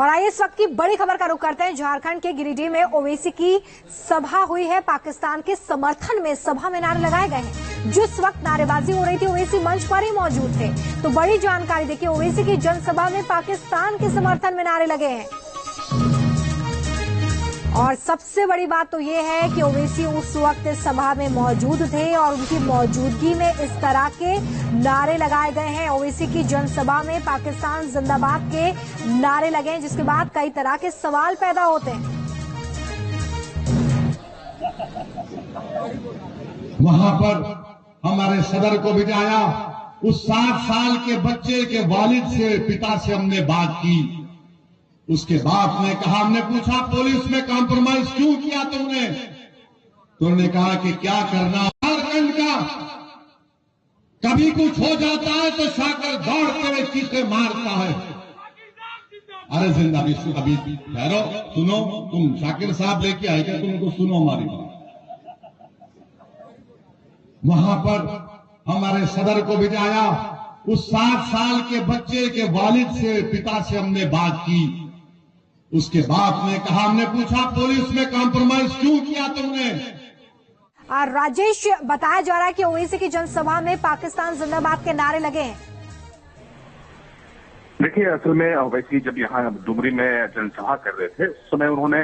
और आइए इस वक्त की बड़ी खबर का रुख करते हैं। झारखंड के गिरिडीह में ओवैसी की सभा हुई है। पाकिस्तान के समर्थन में सभा में नारे लगाए गए हैं। जिस वक्त नारेबाजी हो रही थी ओवैसी मंच पर ही मौजूद थे। तो बड़ी जानकारी देखिए, ओवैसी की जनसभा में पाकिस्तान के समर्थन में नारे लगे हैं। और सबसे बड़ी बात तो ये है कि ओवैसी उस वक्त सभा में मौजूद थे और उनकी मौजूदगी में इस तरह के नारे लगाए गए हैं। ओवैसी की जनसभा में पाकिस्तान जिंदाबाद के नारे लगे हैं, जिसके बाद कई तरह के सवाल पैदा होते हैं। वहां पर हमारे सदर को बिठाया। उस 7 साल के बच्चे के वालिद से, पिता से हमने बात की। उसके बाप ने कहा, हमने पूछा पुलिस में कॉम्प्रोमाइज क्यों किया तुमने? तो उन्होंने कहा कि क्या करना, झारखंड का कभी कुछ हो जाता है तो शाकर दौड़ते हुए चीखे मारता है। अरे जिंदाबाद, अभी ठहरो, सुनो, तुम शाकिर साहब लेके आए क्या? तुमको सुनो हमारी बात। वहां पर हमारे सदर को बिठाया। उस 7 साल के बच्चे के वालिद से, पिता से हमने बात की। उसके बाप ने कहा, हमने पूछा पुलिस में कॉम्प्रोमाइज क्यों किया तुमने? राजेश, बताया जा रहा है कि ओवैसी की जनसभा में पाकिस्तान जिंदाबाद के नारे लगे हैं। देखिए, असल में ओवैसी जब यहाँ डुमरी में जनसभा कर रहे थे उस समय उन्होंने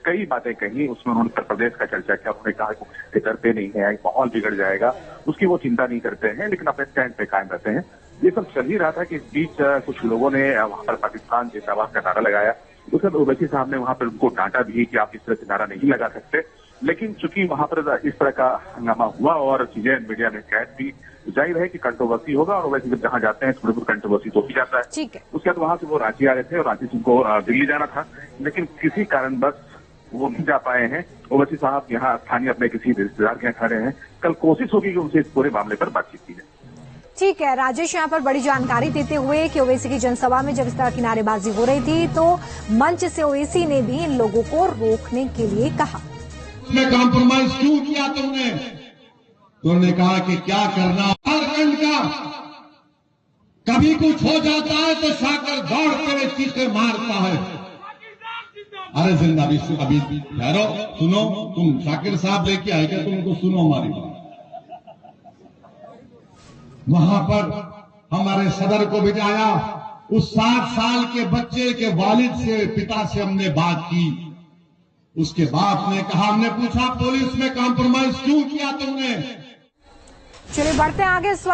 कई बातें कही। उसमें उन्होंने उत्तर प्रदेश का चर्चा किया। उन्होंने कहा कि किसी से डरते नहीं है, माहौल बिगड़ जाएगा, उसकी वो चिंता नहीं करते हैं, लेकिन अपने स्टैंड पे कायम रहते हैं। ये सब चल ही रहा था कि इस बीच कुछ लोगों ने वहां पर पाकिस्तान जिंदाबाद का नारा लगाया। उसके बाद ओवैसी साहब ने वहां पर उनको डांटा भी कि आप इस तरह से नारा नहीं लगा सकते। लेकिन चूंकि वहां पर इस तरह का हंगामा हुआ और चीजें मीडिया में कैद भी, जाहिर है कि कंट्रोवर्सी होगा। और ओवैसी जब जहां जाते हैं थोड़ी बहुत कंट्रोवर्सी तो भी जाता है। ठीक है। उसके बाद वहां से वो रांची आ रहे थे और रांची से उनको दिल्ली जाना था, लेकिन किसी कारणवश वो नहीं जा पाए हैं। ओवैसी साहब यहाँ स्थानीय अपने किसी रिश्तेदार के यहाँ खड़े हैं। कल कोशिश होगी कि उनसे इस पूरे मामले पर बातचीत की जाए। ठीक है राजेश, यहाँ पर बड़ी जानकारी देते हुए कि ओवैसी की जनसभा में जब इस तरह की नारेबाजी हो रही थी तो मंच से ओवैसी ने भी इन लोगों को रोकने के लिए कहा। उसमें कॉम्प्रोमाइज क्यों किया तुमने? तो उन्होंने कहा कि क्या करना, झारखंड का कभी कुछ हो जाता है तो शाकर दौड़ते हुए चीखे मारता है। अरे जिंदाबाद, अभी ठहरो, सुनो, तुम शाकिर साहब लेके आए क्या? तुमको सुनो हमारी बात। वहां पर हमारे सदर को बिठाया। उस 7 साल के बच्चे के वालिद से, पिता से हमने बात की। उसके बाप ने कहा, हमने पूछा पुलिस में कॉम्प्रोमाइज क्यों किया तुमने? चलिए बढ़ते हैं आगे। इस वक्त